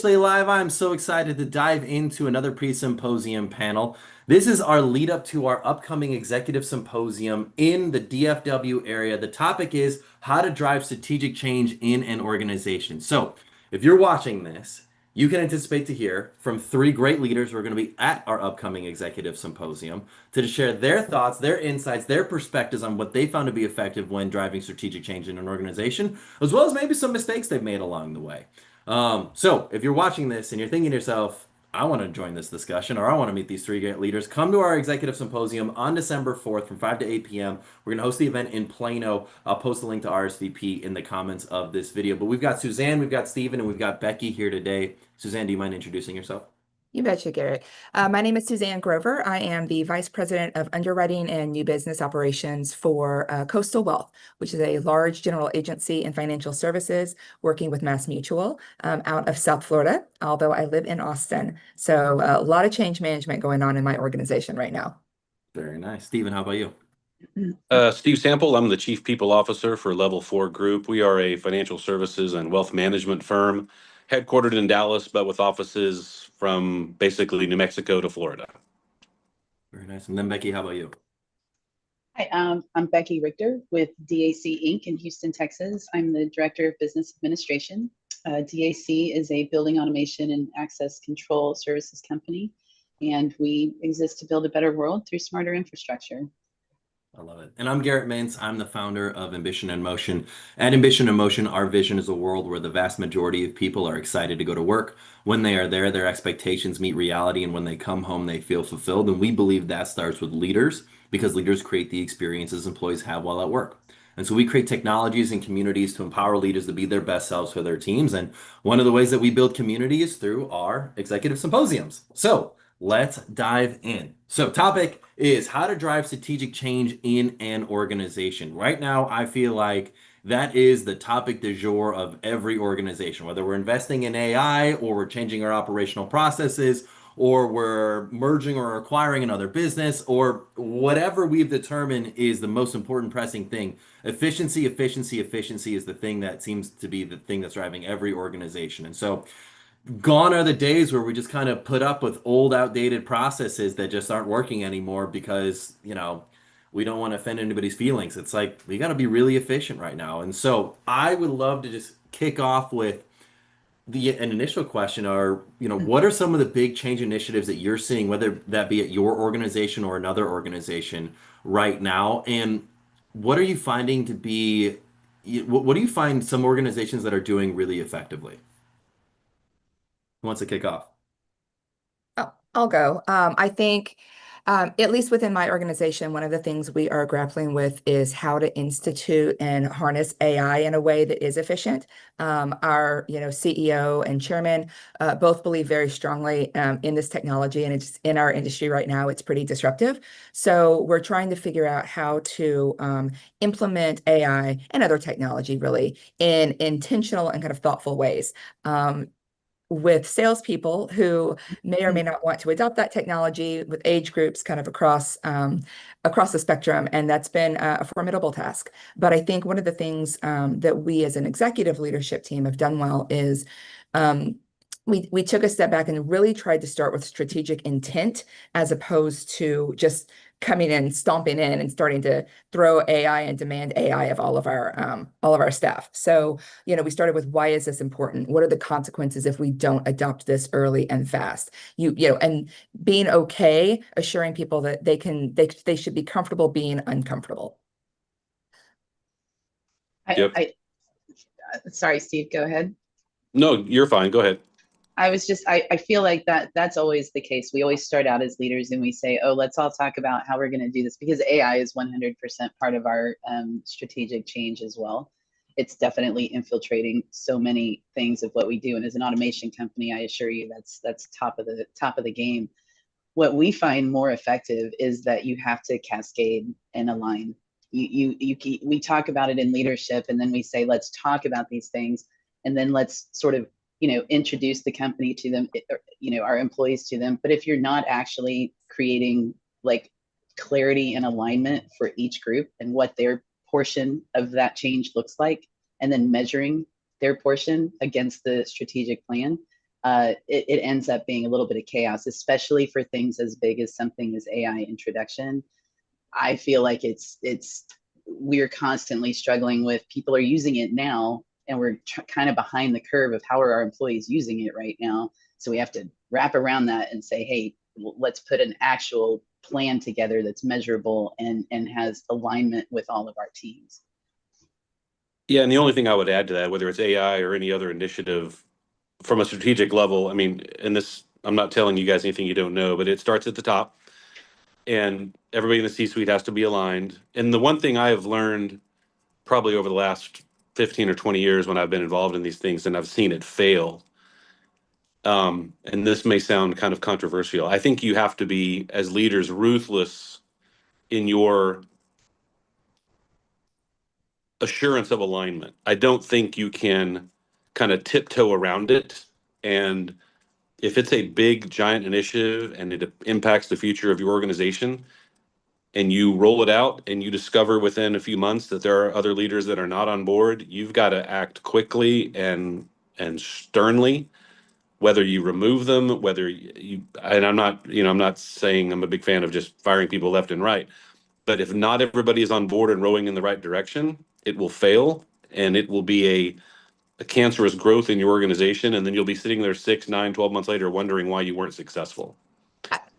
officially live. I'm so excited to dive into another pre-symposium panel. This is our lead up to our upcoming executive symposium in the DFW area. The topic is how to drive strategic change in an organization. So, if you're watching this, you can anticipate to hear from three great leaders who are going to be at our upcoming executive symposium to share their thoughts, their insights, their perspectives on what they found to be effective when driving strategic change in an organization, as well as maybe some mistakes they've made along the way. So if you're watching this and you're thinking to yourself, I want to join this discussion or I want to meet these three great leaders, come to our executive symposium on December 4th from 5 to 8 p.m. We're going to host the event in Plano. I'll post a link to RSVP in the comments of this video. But we've got Suzanne, we've got Stephen, and we've got Becky here today. Suzanne, do you mind introducing yourself? You betcha, Garrett. My name is Suzanne Grover. I am the Vice President of Underwriting and New Business Operations for Coastal Wealth, which is a large general agency in financial services working with MassMutual out of South Florida, although I live in Austin. So a lot of change management going on in my organization right now. Very nice. Stephen, how about you? Steve Sample, I'm the Chief People Officer for Level 4 Group. We are a financial services and wealth management firm headquartered in Dallas, but with offices from basically New Mexico to Florida. Very nice. And then Becky, how about you? Hi, I'm Becky Richter with DAC Inc. in Houston, Texas. I'm the Director of Business Administration. DAC is a building automation and access control services company, and we exist to build a better world through smarter infrastructure. I love it. And I'm Garrett Mintz. I'm the founder of Ambition in Motion. At Ambition in Motion, our vision is a world where the vast majority of people are excited to go to work. When they are there, their expectations meet reality, and when they come home, they feel fulfilled. And we believe that starts with leaders, because leaders create the experiences employees have while at work. And so we create technologies and communities to empower leaders to be their best selves for their teams. And one of the ways that we build community is through our executive symposiums. So let's dive in. So topic is how to drive strategic change in an organization. Right now, I feel like that is the topic du jour of every organization, whether we're investing in AI or we're changing our operational processes or we're merging or acquiring another business or whatever we've determined is the most important pressing thing. Efficiency, efficiency, efficiency is the thing that seems to be the thing that's driving every organization. And so gone are the days where we just kind of put up with old, outdated processes that just aren't working anymore because, we don't want to offend anybody's feelings. It's like we got to be really efficient right now. And so I would love to just kick off with an initial question are, what are some of the big change initiatives that you're seeing, whether that be at your organization or another organization right now? And what are you finding to be, what do you find some organizations that are doing really effectively? Who wants to kick off? I'll go. I think, at least within my organization, one of the things we are grappling with is how to institute and harness AI in a way that is efficient. Our, CEO and chairman both believe very strongly in this technology, and it's in our industry right now. It's pretty disruptive. So we're trying to figure out how to implement AI and other technology really in intentional and kind of thoughtful ways. With salespeople who may or may not want to adopt that technology, with age groups kind of across the spectrum, and that's been a formidable task. But I think one of the things that we as an executive leadership team have done well is we took a step back and really tried to start with strategic intent as opposed to just coming in, stomping in, and starting to throw AI and demand AI of all of our staff. So, we started with, why is this important? What are the consequences if we don't adopt this early and fast? And being okay, assuring people that they should be comfortable being uncomfortable. Sorry, Steve, go ahead. No, you're fine. Go ahead. I feel like that's always the case. We always start out as leaders and we say, oh, let's all talk about how we're going to do this, because AI is 100% part of our strategic change as well. It's definitely infiltrating so many things of what we do. And as an automation company, I assure you that's top of the game. What we find more effective is that you have to cascade and align. We talk about it in leadership, and then we say, let's talk about these things, and then let's sort of introduce the company to them, our employees to them. But if you're not actually creating like clarity and alignment for each group and what their portion of that change looks like, and then measuring their portion against the strategic plan, it ends up being a little bit of chaos, especially for things as big as something as AI introduction. I feel like we're constantly struggling with, people are using it now, and we're kind of behind the curve of how are our employees using it right now. So we have to wrap around that and say, hey, let's put an actual plan together that's measurable and has alignment with all of our teams. Yeah, and the only thing I would add to that, whether it's AI or any other initiative from a strategic level, I mean, and this, I'm not telling you guys anything you don't know, but it starts at the top, and everybody in the C-suite has to be aligned. And the one thing I have learned probably over the last 15 or 20 years when I've been involved in these things and I've seen it fail, and this may sound kind of controversial, I think you have to be, as leaders, ruthless in your assurance of alignment. I don't think you can kind of tiptoe around it. And if it's a big, giant initiative and it impacts the future of your organization, and you roll it out and you discover within a few months that there are other leaders that are not on board, you've got to act quickly and sternly, whether you remove them, whether you, and I'm not saying I'm a big fan of just firing people left and right, but if not everybody is on board and rowing in the right direction, it will fail, and it will be a cancerous growth in your organization. And then you'll be sitting there 6, 9, 12 months later wondering why you weren't successful.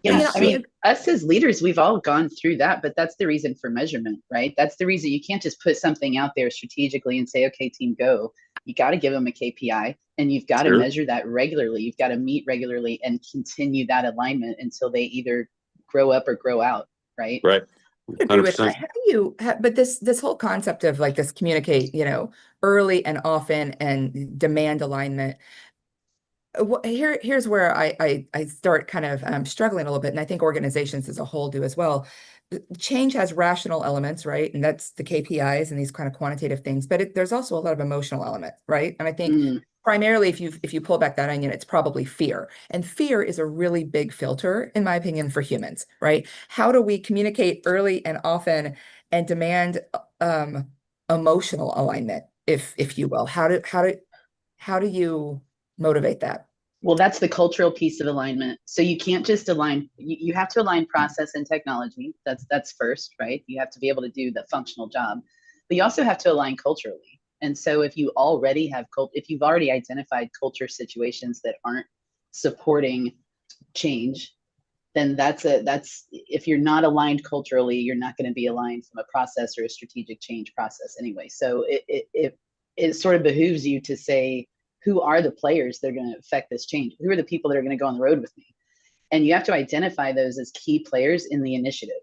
Yeah, I mean, us as leaders, we've all gone through that, but that's the reason for measurement, right? That's the reason you can't just put something out there strategically and say, okay, team, go. You got to give them a KPI, and you've got to measure that regularly. You've got to meet regularly and continue that alignment until they either grow up or grow out, right? Right. Agree with that. How do you, but this whole concept of like this communicate, early and often and demand alignment. Here's where I start kind of struggling a little bit, and I think organizations as a whole do as well. Change has rational elements, right? And that's the KPIs and these kind of quantitative things, but there's also a lot of emotional element, right? And I think primarily, if you pull back that onion, it's probably fear, and fear is a really big filter, in my opinion, for humans, right? How do we communicate early and often and demand emotional alignment, if you will? How do you motivate that? Well, that's the cultural piece of alignment. So you can't just align, you have to align process and technology. That's first, right? You have to be able to do the functional job, but you also have to align culturally. And so if you already have if you've already identified culture situations that aren't supporting change, then that's if you're not aligned culturally, you're not going to be aligned from a process or a strategic change process anyway. So it sort of behooves you to say, who are the players that are going to affect this change? Who are the people that are going to go on the road with me? And you have to identify those as key players in the initiative,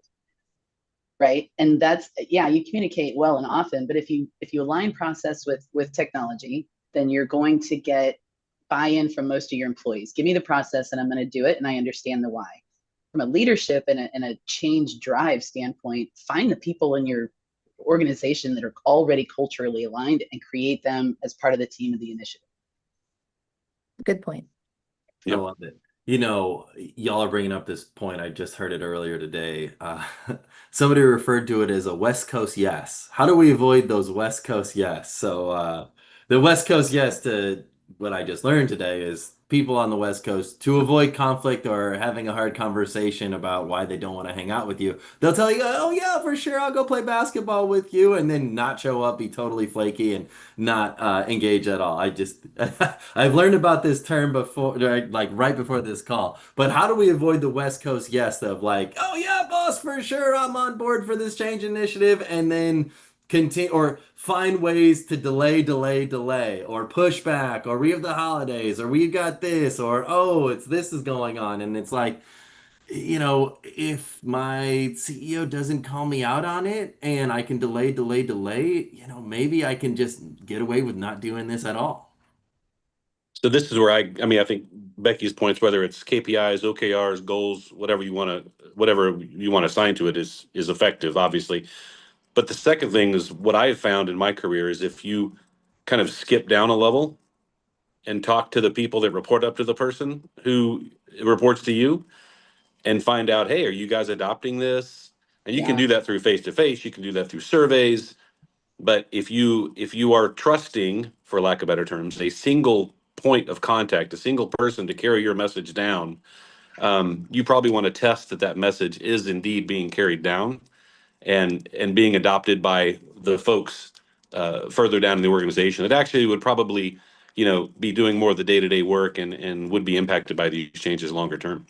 right? And that's, yeah, you communicate well and often, but if you align process with technology, then you're going to get buy-in from most of your employees. Give me the process and I'm going to do it, and I understand the why. From a leadership and a change drive standpoint, find the people in your organization that are already culturally aligned and create them as part of the team of the initiative. Good point. I love it. Y'all are bringing up this point. I just heard it earlier today. Somebody referred to it as a West Coast yes. How do we avoid those West Coast yes? So the West Coast yes to what I just learned today is people on the West Coast, to avoid conflict or having a hard conversation about why they don't want to hang out with you, they'll tell you, oh yeah, for sure, I'll go play basketball with you, and then not show up, be totally flaky, and not engage at all. I've learned about this term before, like right before this call. But how do we avoid the West Coast yes of like, oh yeah, boss, for sure, I'm on board for this change initiative, and then continue or find ways to delay, or push back, or we have the holidays, or we've got this, or oh, this is going on, and it's like, if my CEO doesn't call me out on it and I can delay, maybe I can just get away with not doing this at all. So this is where I think Becky's points, whether it's KPIs, OKRs, goals, whatever you want to assign to it is effective, obviously. But the second thing is what I have found in my career is if you kind of skip down a level and talk to the people that report up to the person who reports to you and find out, hey, are you guys adopting this? And you can do that through face-to-face, you can do that through surveys. But if you are trusting, for lack of better terms, a single point of contact, a single person to carry your message down, you probably want to test that that message is indeed being carried down and being adopted by the folks further down in the organization. It actually would probably, be doing more of the day-to-day work and would be impacted by these changes longer term.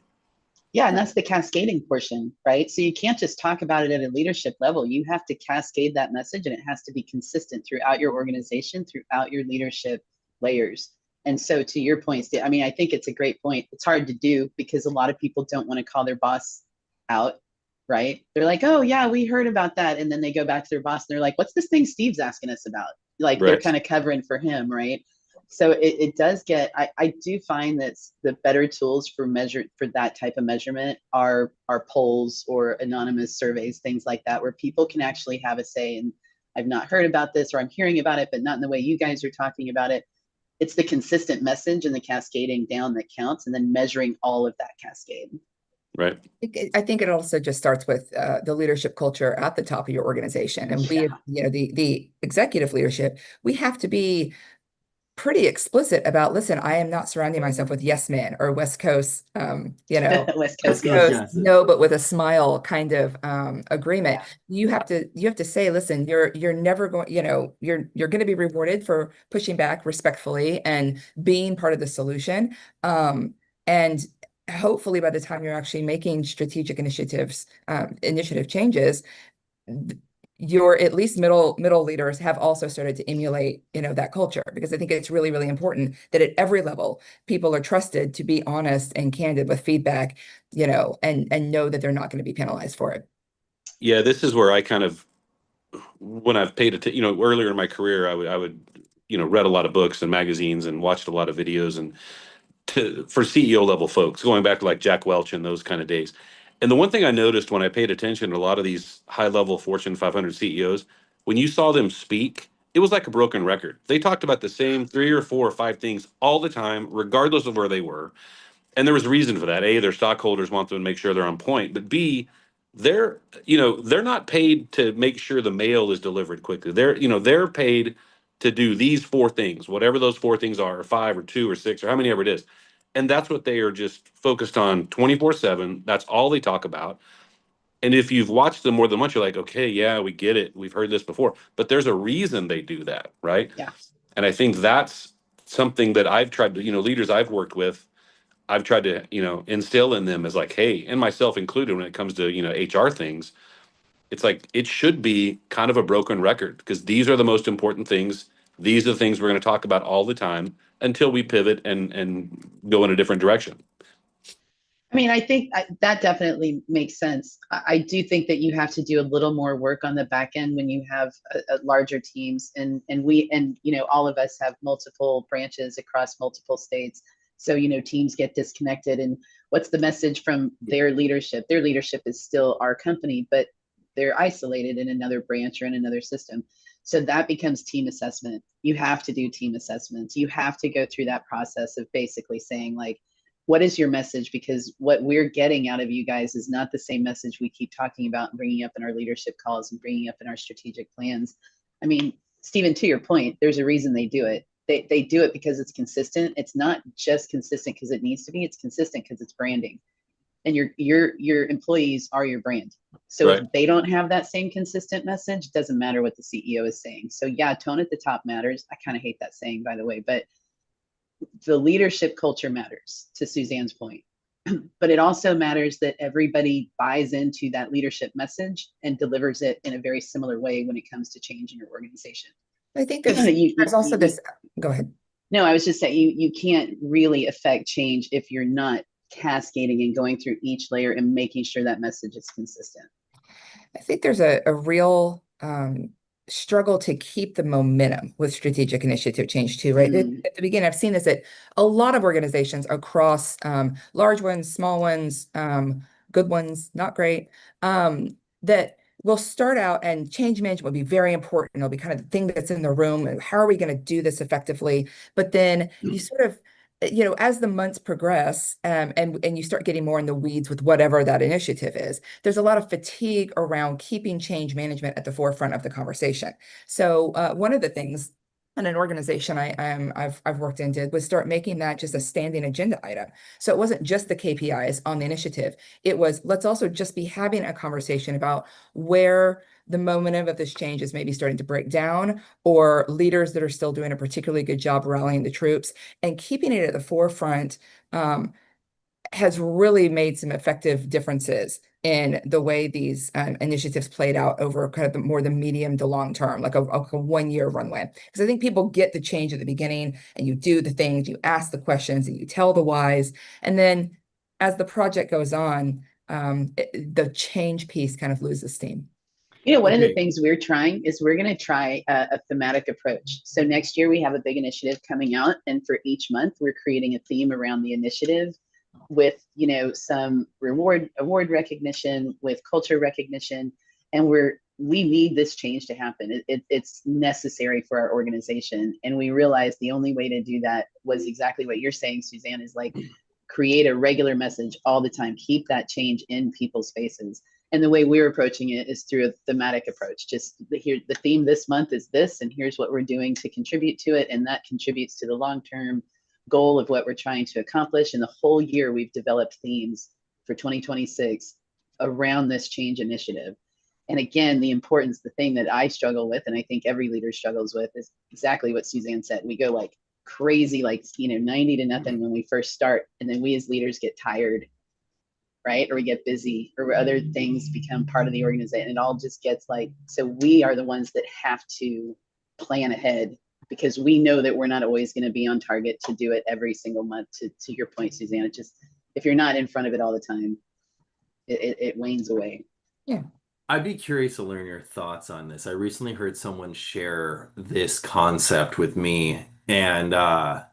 Yeah, and that's the cascading portion, right? So you can't just talk about it at a leadership level. You have to cascade that message, and it has to be consistent throughout your organization, throughout your leadership layers. And so to your point, Steve, I mean, I think it's a great point. It's hard to do because a lot of people don't want to call their boss out, right? They're like, oh, yeah, we heard about that. And then they go back to their boss and they're like, what's this thing Steve's asking us about? Like they're Right. kind of covering for him, right? So it does get, I do find that the better tools for that type of measurement are polls or anonymous surveys, things like that, where people can actually have a say. And I've not heard about this, or I'm hearing about it, but not in the way you guys are talking about it. It's the consistent message and the cascading down that counts, and then measuring all of that cascade. Right. I think it also just starts with the leadership culture at the top of your organization. And we, the executive leadership, we have to be pretty explicit about, listen, I am not surrounding myself with yes men or West Coast, West Coast, yes. no, but with a smile kind of agreement. Yeah. You have to say, listen, you're never going, you're going to be rewarded for pushing back respectfully and being part of the solution. And hopefully by the time you're actually making strategic initiative changes, your at least middle leaders have also started to emulate, that culture, because I think it's really, really important that at every level, people are trusted to be honest and candid with feedback, and know that they're not going to be penalized for it. Yeah, this is where I kind of, when I've paid attention, earlier in my career, I would, read a lot of books and magazines and watched a lot of videos and for CEO level folks, going back to like Jack Welch and those kind of days. And the one thing I noticed when I paid attention to a lot of these high level Fortune 500 CEOs, when you saw them speak, it was like a broken record. They talked about the same 3 or 4 or 5 things all the time, regardless of where they were. And there was a reason for that. A, their stockholders want them to make sure they're on point. But B, they're not paid to make sure the mail is delivered quickly. They're paid to do these 4 things, whatever those 4 things are, or 5 or 2 or 6 or how many ever it is. And that's what they are just focused on 24/7. That's all they talk about. And if you've watched them more than once, you're like, okay, yeah, we get it. We've heard this before. But there's a reason they do that, right? Yeah. And I think that's something that I've tried to, leaders I've worked with, I've tried to, instill in them as like, hey, and myself included when it comes to, HR things, it's like it should be kind of a broken record because these are the most important things. These are the things we're going to talk about all the time until we pivot and go in a different direction. I mean, I think that definitely makes sense. I do think that you have to do a little more work on the back end when you have larger teams, and all of us have multiple branches across multiple states. So, teams get disconnected, and what's the message from their leadership? Their leadership is still our company, but they're isolated in another branch or in another system. So that becomes team assessment. You have to do team assessments. You have to go through that process of basically saying, like, what is your message? Because what we're getting out of you guys is not the same message we keep talking about and bringing up in our leadership calls and bringing up in our strategic plans. I mean, Stephen, to your point, there's a reason they do it. They do it because it's consistent. It's not just consistent because it needs to be. It's consistent because it's branding. And your employees are your brand. So Right. If they don't have that same consistent message, it doesn't matter what the CEO is saying. So yeah, tone at the top matters. I kind of hate that saying, by the way, but the leadership culture matters, to Suzanne's point. But it also matters that everybody buys into that leadership message and delivers it in a very similar way when it comes to change in your organization. I think there's also this, go ahead. No, I was just saying you can't really affect change if you're not cascading and going through each layer and making sure that message is consistent. I think there's a real struggle to keep the momentum with strategic initiative change too, right? At the beginning, I've seen this at a lot of organizations across large ones, small ones, good ones, not great, that will start out, and change management will be very important. It'll be kind of the thing that's in the room, and how are we going to do this effectively? But then you sort of, as the months progress, and you start getting more in the weeds with whatever that initiative is, there's a lot of fatigue around keeping change management at the forefront of the conversation. So one of the things And an organization I've worked in did was start making that just a standing agenda item. So it wasn't just the KPIs on the initiative. It was, let's also just be having a conversation about where the momentum of this change is maybe starting to break down, or leaders that are still doing a particularly good job rallying the troops and keeping it at the forefront. Has really made some effective differences in the way these initiatives played out over kind of the more the medium to long term, like a 1 year runway. Because I think people get the change at the beginning and you do the things, you ask the questions and you tell the whys. And then as the project goes on, the change piece kind of loses steam. You know, one of the Okay. things we're trying is we're going to try a thematic approach. So next year we have a big initiative coming out, and for each month we're creating a theme around the initiative with, you know, some award recognition, with culture recognition, and we need this change to happen. It's necessary for our organization, and we realized the only way to do that was exactly what you're saying, Suzanne, is like create a regular message all the time, keep that change in people's faces. And the way we're approaching it is through a thematic approach. Just the theme this month is this, and here's what we're doing to contribute to it, and that contributes to the long-term goal of what we're trying to accomplish. And the whole year we've developed themes for 2026 around this change initiative. And again, the importance, the thing that I struggle with, and I think every leader struggles with, is exactly what Suzanne said. We go like crazy, like, you know, 90 to nothing when we first start, and then we as leaders get tired, right? Or we get busy, or other things become part of the organization. It all just gets like, so we are the ones that have to plan ahead, because we know that we're not always going to be on target to do it every single month. To your point, Suzanne, it just, if you're not in front of it all the time, it wanes away. Yeah. I'd be curious to learn your thoughts on this. I recently heard someone share this concept with me, and I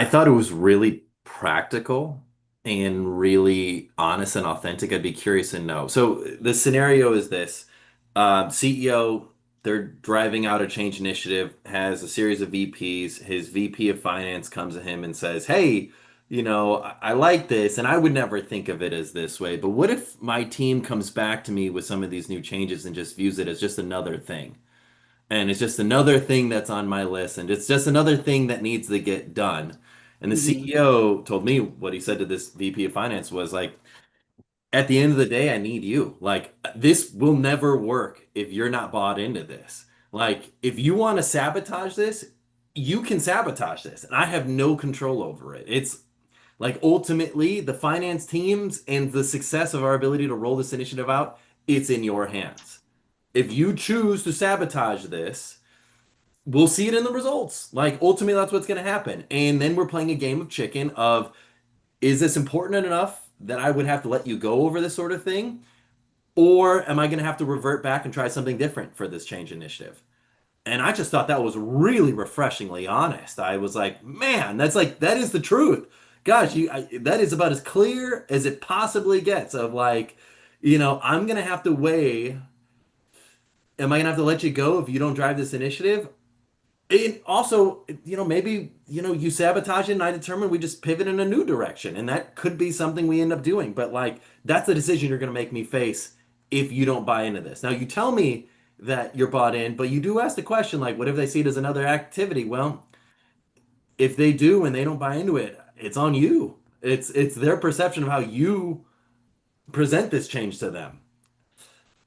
thought it was really practical and really honest and authentic. I'd be curious to know. So the scenario is this. CEO, they're driving out a change initiative, has a series of VPs. His VP of finance comes to him and says, "Hey, I like this, and I would never think of it as this way, but what if my team comes back to me with some of these new changes and just views it as just another thing? And it's just another thing that's on my list, and it's just another thing that needs to get done." And the Mm-hmm. CEO told me what he said to this VP of finance was like, at the end of the day, I need you. Like, this will never work if you're not bought into this. Like, if you want to sabotage this, you can sabotage this, and I have no control over it. It's like ultimately the finance teams and the success of our ability to roll this initiative out, it's in your hands. If you choose to sabotage this, we'll see it in the results. Like ultimately that's what's going to happen. And then we're playing a game of chicken of, is this important enough that I would have to let you go over this sort of thing? Or am I going to have to revert back and try something different for this change initiative? And I just thought that was really refreshingly honest. I was like, man, that is the truth. Gosh, that is about as clear as it possibly gets of like, I'm going to have to weigh, am I going to have to let you go if you don't drive this initiative? And also, maybe, you sabotage it and I determine we just pivot in a new direction. And that could be something we end up doing. But like, that's the decision you're going to make me face if you don't buy into this. Now, you tell me that you're bought in, but you do ask the question, like, what if they see it as another activity? Well, if they do and they don't buy into it, it's on you. It's their perception of how you present this change to them.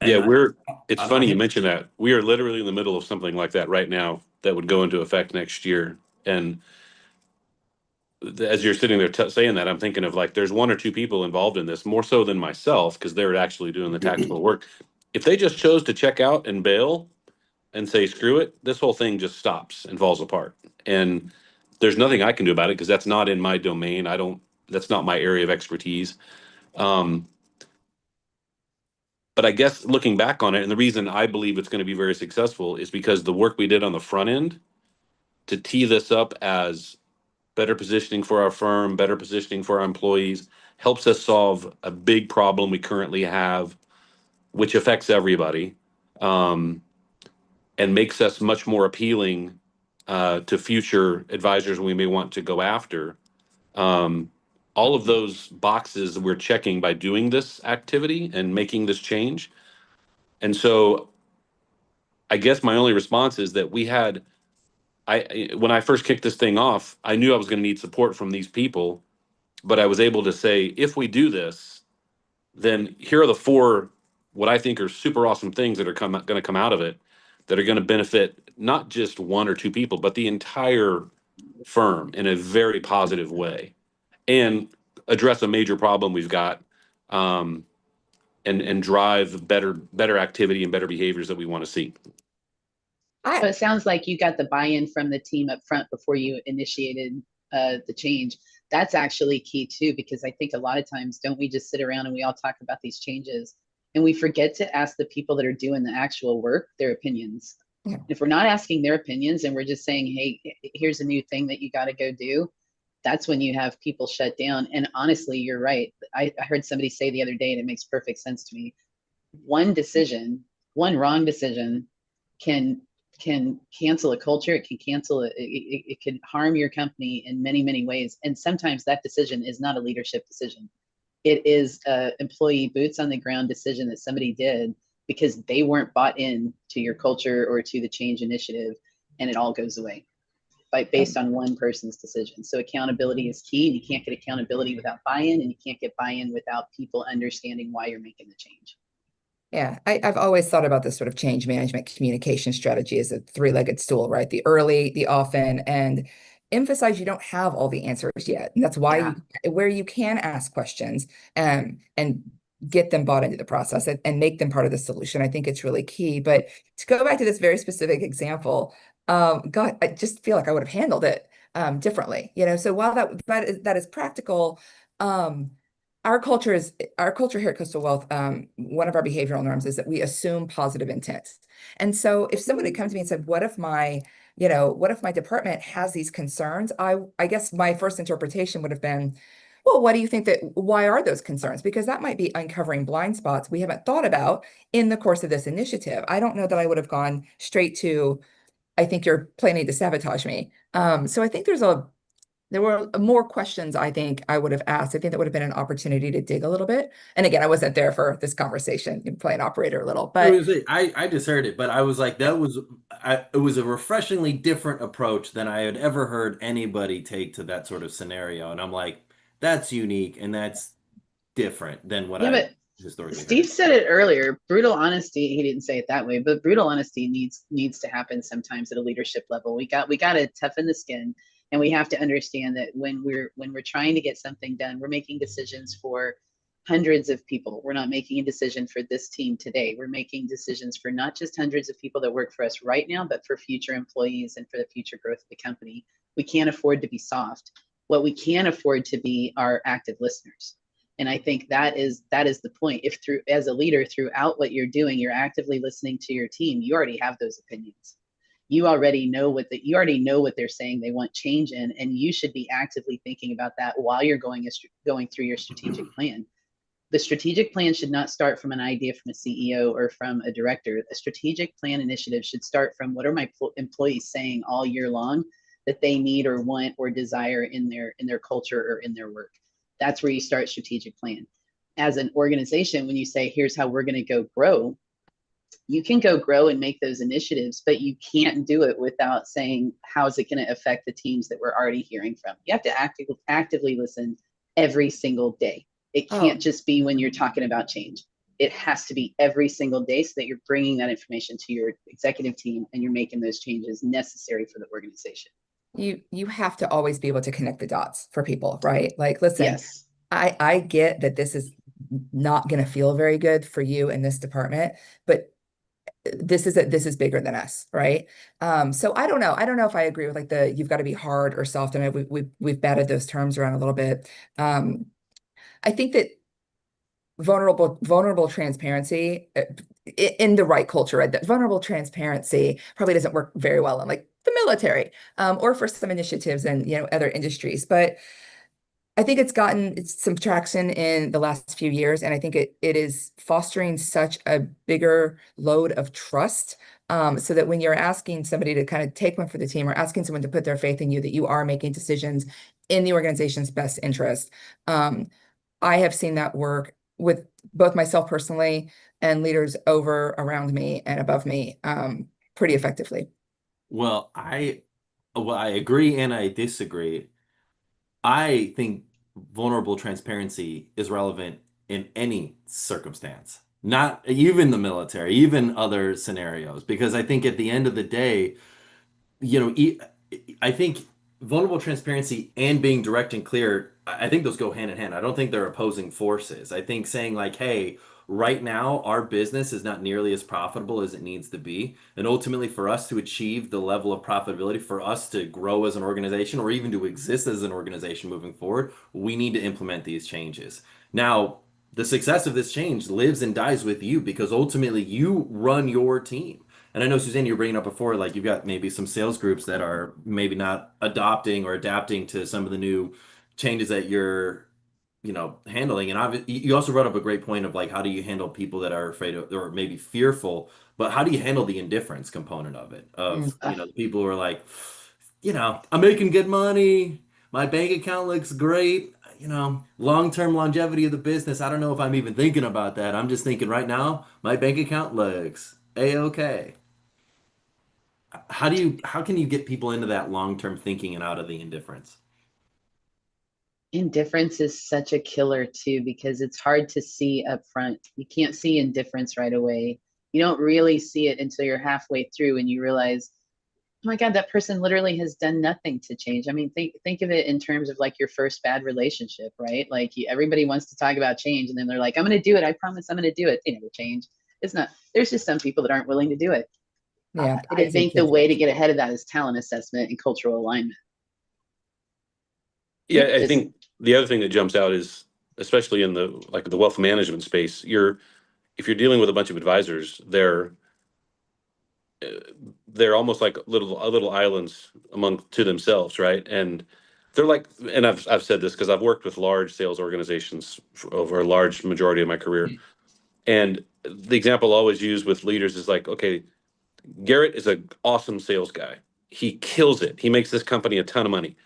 Yeah, And it's I funny you hate, mention that. We are literally in the middle of something like that right now that would go into effect next year. And as you're sitting there saying that, I'm thinking of like, there's one or two people involved in this, more so than myself, because they're actually doing the tactical work. If they just chose to check out and bail and say, screw it, this whole thing just stops and falls apart. And there's nothing I can do about it because that's not in my domain. That's not my area of expertise. Um, but I guess looking back on it, and the reason I believe it's going to be very successful is because the work we did on the front end to tee this up as better positioning for our firm, better positioning for our employees, helps us solve a big problem we currently have, which affects everybody, um, and makes us much more appealing to future advisors we may want to go after. Um, all of those boxes we're checking by doing this activity and making this change. And so I guess my only response is that when I first kicked this thing off, I knew I was going to need support from these people, but I was able to say, if we do this, then here are the four what I think are super awesome things that are going to come out of it that are going to benefit not just one or two people, but the entire firm in a very positive way, and address a major problem we've got, um, and drive better activity and better behaviors that we want to see. So it sounds like you got the buy-in from the team up front before you initiated the change. That's actually key too, because I think a lot of times, don't we just sit around and we all talk about these changes and we forget to ask the people that are doing the actual work their opinions. Yeah. If we're not asking their opinions and we're just saying, hey, here's a new thing that you got to go do, that's when you have people shut down. And honestly, you're right. I heard somebody say the other day, and it makes perfect sense to me. One decision, one wrong decision can cancel a culture. It can cancel it can harm your company in many, many ways. And sometimes that decision is not a leadership decision. It is a employee boots on the ground decision that somebody did because they weren't bought in to your culture or to the change initiative, and it all goes away based on one person's decision. So accountability is key, and you can't get accountability without buy-in, and you can't get buy-in without people understanding why you're making the change. Yeah, I've always thought about this sort of change management communication strategy as a three-legged stool, right? The early, the often, and emphasize you don't have all the answers yet. And that's why where you can ask questions and get them bought into the process and make them part of the solution. I think it's really key. But to go back to this very specific example, God, I just feel like I would have handled it differently. So while that is practical, our culture here at Coastal Wealth, one of our behavioral norms is that we assume positive intent. And so if someone had come to me and said, what if my department has these concerns? I guess my first interpretation would have been, well, why are those concerns? Because that might be uncovering blind spots we haven't thought about in the course of this initiative. I don't know that I would have gone straight to, I think you're planning to sabotage me. So I think there were more questions I think I would have asked. I think that would have been an opportunity to dig a little bit. And again, I wasn't there for this conversation. You can play an operator a little, but I just heard it, but I was like, it was a refreshingly different approach than I had ever heard anybody take to that sort of scenario. And I'm like, that's unique and that's different than what I historically Steve heard. said it earlier. Brutal honesty. He didn't say it that way, but brutal honesty needs to happen sometimes at a leadership level. We got to toughen the skin, and we have to understand that when we're trying to get something done, we're making decisions for hundreds of people. We're not making a decision for this team today. We're making decisions for not just hundreds of people that work for us right now, but for future employees and for the future growth of the company. We can't afford to be soft. What we can afford to be are active listeners. And I think that is the point. If as a leader, throughout what you're doing, you're actively listening to your team, you already have those opinions. You already know what they're saying they want change in, and you should be actively thinking about that while you're going through your strategic plan. The strategic plan should not start from an idea from a CEO or from a director. A strategic plan initiative should start from, what are my employees saying all year long that they need or want or desire in their culture or in their work. That's where you start strategic plan. As an organization, when you say, here's how we're going to go grow, you can go grow and make those initiatives, but you can't do it without saying, how is it going to affect the teams that we're already hearing from? You have to actively listen every single day. It can't just be when you're talking about change. It has to be every single day, so that you're bringing that information to your executive team and you're making those changes necessary for the organization. You have to always be able to connect the dots for people, right? Like, listen, yes. I get that this is not going to feel very good for you in this department, but this is bigger than us, right? So I don't know if I agree with like you've got to be hard or soft, and we've batted those terms around a little bit. I think that vulnerable transparency in the right culture, right? That vulnerable transparency probably doesn't work very well in like the military, or for some initiatives and other industries. But I think it's gotten some traction in the last few years, and I think it is fostering such a bigger load of trust, so that when you're asking somebody to kind of take one for the team or asking someone to put their faith in you, that you are making decisions in the organization's best interest. I have seen that work with both myself personally and leaders over, around me, and above me. pretty effectively. Well, I agree and I disagree. I think vulnerable transparency is relevant in any circumstance, not even the military, even other scenarios, because I think at the end of the day, you know, I think vulnerable transparency and being direct and clear, I think those go hand in hand. I don't think they're opposing forces. I think saying like, hey, right now our business is not nearly as profitable as it needs to be. And ultimately for us to achieve the level of profitability, for us to grow as an organization or even to exist as an organization moving forward, we need to implement these changes. Now, the success of this change lives and dies with you because ultimately you run your team. And I know, Suzanne, you were bringing up before, like you've got maybe some sales groups that are maybe not adopting or adapting to some of the new changes that you're, handling. And you also brought up a great point of like, how do you handle people that are afraid of, or maybe fearful, but how do you handle the indifference component of it? Of, Mm. the people who are like, I'm making good money. My bank account looks great. Long-term longevity of the business. I don't know if I'm even thinking about that. I'm just thinking right now, my bank account looks A-okay. How can you get people into that long-term thinking and out of the indifference? Indifference is such a killer too, because it's hard to see up front. You can't see indifference right away. You don't really see it until you're halfway through and you realize, oh my God, that person literally has done nothing to change. I mean, think of it in terms of like your first bad relationship, right? Like everybody wants to talk about change, and then they're like, "I'm going to do it. I promise, I'm going to do it." They never change. It's not. There's just some people that aren't willing to do it. Yeah, I think the way to get ahead of that is talent assessment and cultural alignment. Yeah, I Just think the other thing that jumps out is, especially in the wealth management space, if you're dealing with a bunch of advisors, uh, they're almost like little islands among to themselves, right? And they're like, and I've said this because I've worked with large sales organizations over a large majority of my career, and the example I always use with leaders is like, okay, Garrett is an awesome sales guy. He kills it. He makes this company a ton of money,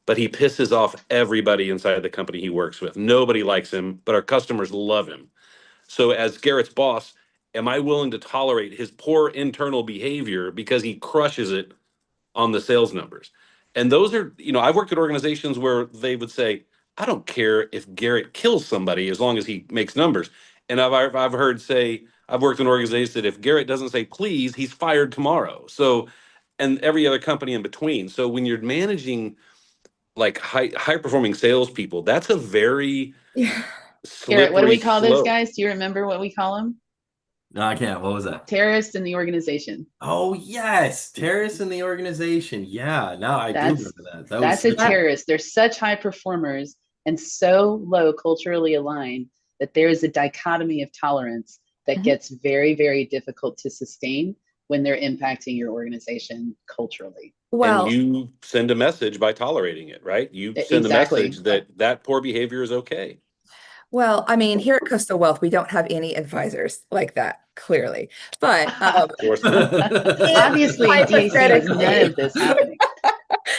but he pisses off everybody inside the company he works with. Nobody likes him, but our customers love him. So, as Garrett's boss, am I willing to tolerate his poor internal behavior because he crushes it on the sales numbers? And those are, I've worked at organizations where they would say, I don't care if Garrett kills somebody as long as he makes numbers. And I've heard say, I've worked in organizations that if Garrett doesn't say please, he's fired tomorrow. So, and every other company in between. So when you're managing like high performing salespeople, that's a very Yeah. Garrett, what do slippery we call those slope. guys? Do you remember what we call them? No, I can't. What was that? Terrorists in the organization. Oh, yes. Terrorists in the organization. Yeah, now I do That's remember that. That was that's a such a, terrorist. They're such high performers and so low culturally aligned that there is a dichotomy of tolerance that Mhm. gets very, very difficult to sustain when they're impacting your organization culturally. And Well, you send a message by tolerating it, right? You send a Exactly. message that poor behavior is okay. well, I mean, here at Coastal Wealth, we don't have any advisors like that, clearly. But Of course not. Obviously, in DC with none hypothetically, of this happening.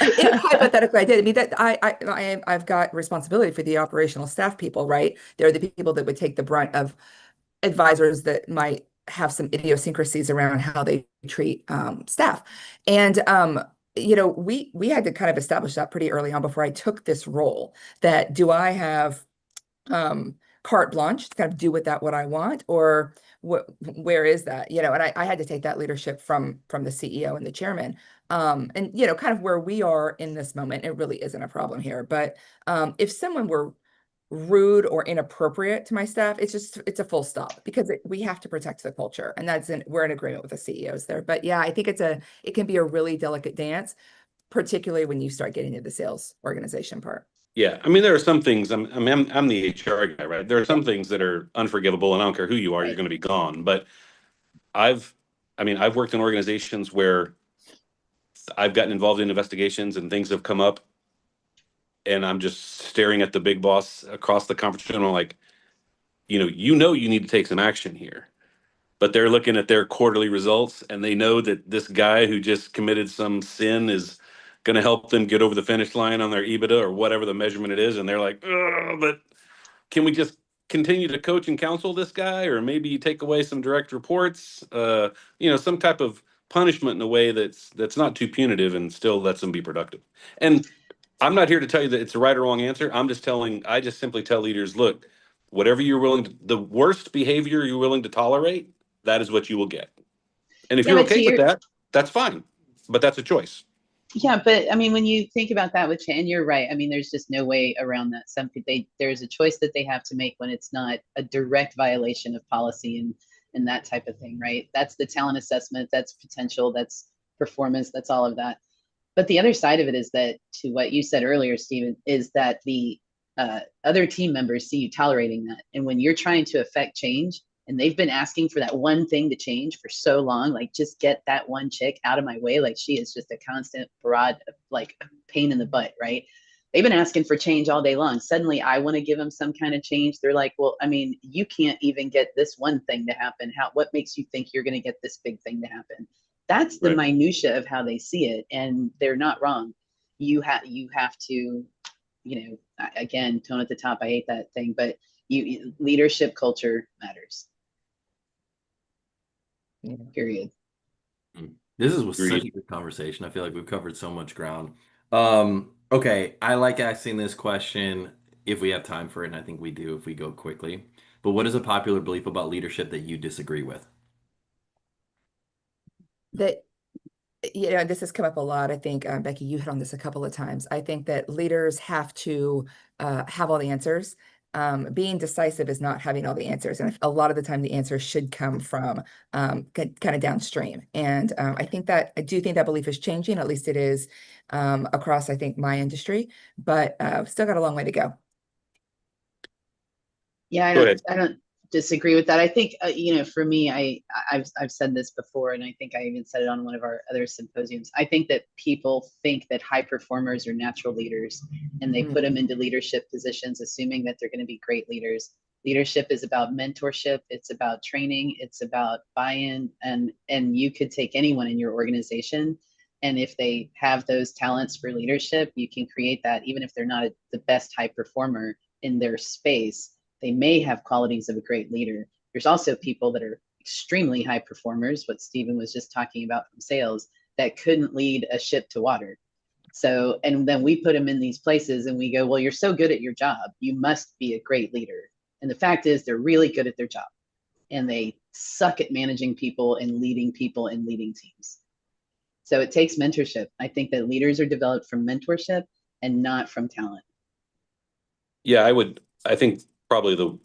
if hypothetically I did, I mean that I've got responsibility for the operational staff people, right? They're the people that would take the brunt of advisors that might have some idiosyncrasies around how they treat staff. And we had to kind of establish that pretty early on before I took this role. That do I have carte blanche to kind of do with that what I want, or where is that? And I had to take that leadership from the CEO and the chairman. And kind of where we are in this moment, it really isn't a problem here. But if someone were rude or inappropriate to my staff, it's a full stop because we have to protect the culture, and we're in agreement with the CEOs there. But yeah, I think it can be a really delicate dance, particularly when you start getting into the sales organization part. Yeah, I mean, there are some things. I'm the HR guy, right? There are some things that are unforgivable, and I don't care who you are, you're Right. going to be gone. But I've, I've worked in organizations where I've gotten involved in investigations and things have come up, and I'm just staring at the big boss across the conference room. I'm like, you need to take some action here. But they're looking at their quarterly results, and they know that this guy who just committed some sin is going to help them get over the finish line on their EBITDA or whatever the measurement it is. And they're like, oh, but can we just continue to coach and counsel this guy, or maybe take away some direct reports? Some type of punishment in a way that's not too punitive and still lets them be productive. And I'm not here to tell you that it's the right or wrong answer. I just simply tell leaders, look, whatever you're willing to, the worst behavior you're willing to tolerate, that is what you will get. And if Yeah, you're but to okay with your that, that's fine. But that's a choice. Yeah, but I mean, when you think about that with change, you're right. I mean, there's just no way around that. There's a choice that they have to make when it's not a direct violation of policy and that type of thing, right? That's the talent assessment, that's potential, that's performance, that's all of that. But the other side of it is that, to what you said earlier, Stephen, is that the other team members see you tolerating that, and when you're trying to affect change, and they've been asking for that one thing to change for so long, like just get that one chick out of my way, like she is just a constant broad, like pain in the butt, right? They've been asking for change all day long. Suddenly I want to give them some kind of change. They're like, well, I mean, you can't even get this one thing to happen. What makes you think you're going to get this big thing to happen? That's the Right. minutia of how they see it, and they're not wrong. You have to, again, tone at the top. I hate that thing, but leadership culture matters. Yeah. Period. This was such a Agreed. good conversation. I feel like we've covered so much ground. Okay, I like asking this question if we have time for it, and I think we do if we go quickly. But what is a popular belief about leadership that you disagree with? That, this has come up a lot. I think, Becky, you hit on this a couple of times. I think that leaders have to have all the answers. Being decisive is not having all the answers. And a lot of the time, the answers should come from kind of downstream. And I do think that belief is changing. At least it is across, I think, my industry, but still got a long way to go. Yeah, Go ahead. I don't disagree with that. I think, for me, I've said this before, and I think I even said it on one of our other symposiums. I think that people think that high performers are natural leaders, and they put them into leadership positions, assuming that they're going to be great leaders. Leadership is about mentorship. It's about training. It's about buy-in, and you could take anyone in your organization, and if they have those talents for leadership, you can create that, even if they're not the best high performer in their space. They may have qualities of a great leader. There's also people that are extremely high performers, what Stephen was just talking about from sales, that couldn't lead a ship to water. So, and then we put them in these places and we go, well, you're so good at your job, you must be a great leader. And the fact is, they're really good at their job, and they suck at managing people and leading teams. So it takes mentorship. I think that leaders are developed from mentorship and not from talent. Yeah, I think probably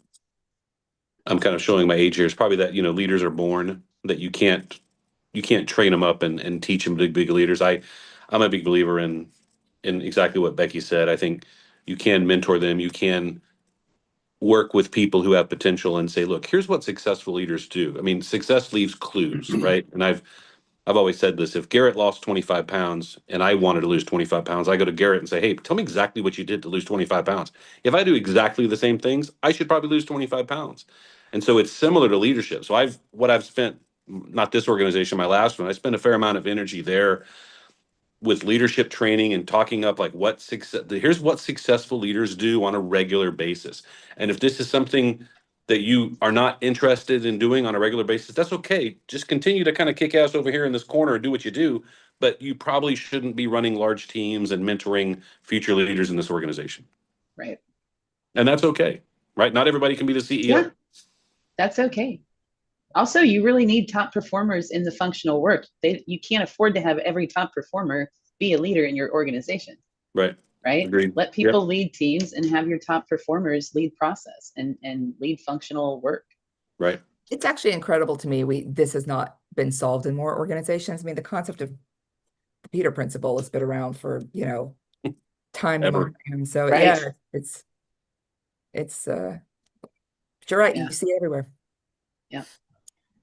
I'm kind of showing my age here. It's probably that, leaders are born, that you can't train them up and teach them big leaders. I'm a big believer in exactly what Becky said. I think you can mentor them. You can work with people who have potential and say, look, here's what successful leaders do. I mean, success leaves clues, right? And I've always said this: if Garrett lost 25 pounds and I wanted to lose 25 pounds, I go to Garrett and say, hey, tell me exactly what you did to lose 25 pounds. If I do exactly the same things, I should probably lose 25 pounds. And so it's similar to leadership. So I've spent, not this organization, my last one, I spent a fair amount of energy there with leadership training and talking up like here's what successful leaders do on a regular basis. And if this is something that you are not interested in doing on a regular basis, that's okay. Just continue to kind of kick ass over here in this corner and do what you do. But you probably shouldn't be running large teams and mentoring future leaders in this organization. Right. And that's okay, right? Not everybody can be the CEO. Yeah, that's okay. Also, you really need top performers in the functional work. You can't afford to have every top performer be a leader in your organization. Right. Right. Agreed. Let people lead teams and have your top performers lead process and lead functional work. Right. It's actually incredible to me. This has not been solved in more organizations. I mean, the concept of the Peter Principle has been around for, time Ever. memoriam. So Right. yeah, it's you're right. Yeah. You see it everywhere. Yeah.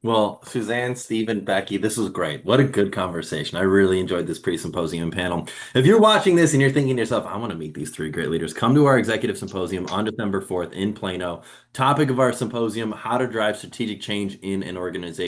Well, Suzanne, Stephen, Becky, this was great. What a good conversation. I really enjoyed this pre-symposium panel. If you're watching this and you're thinking to yourself, I want to meet these three great leaders, come to our Executive Symposium on December 4th in Plano. Topic of our symposium, how to drive strategic change in an organization.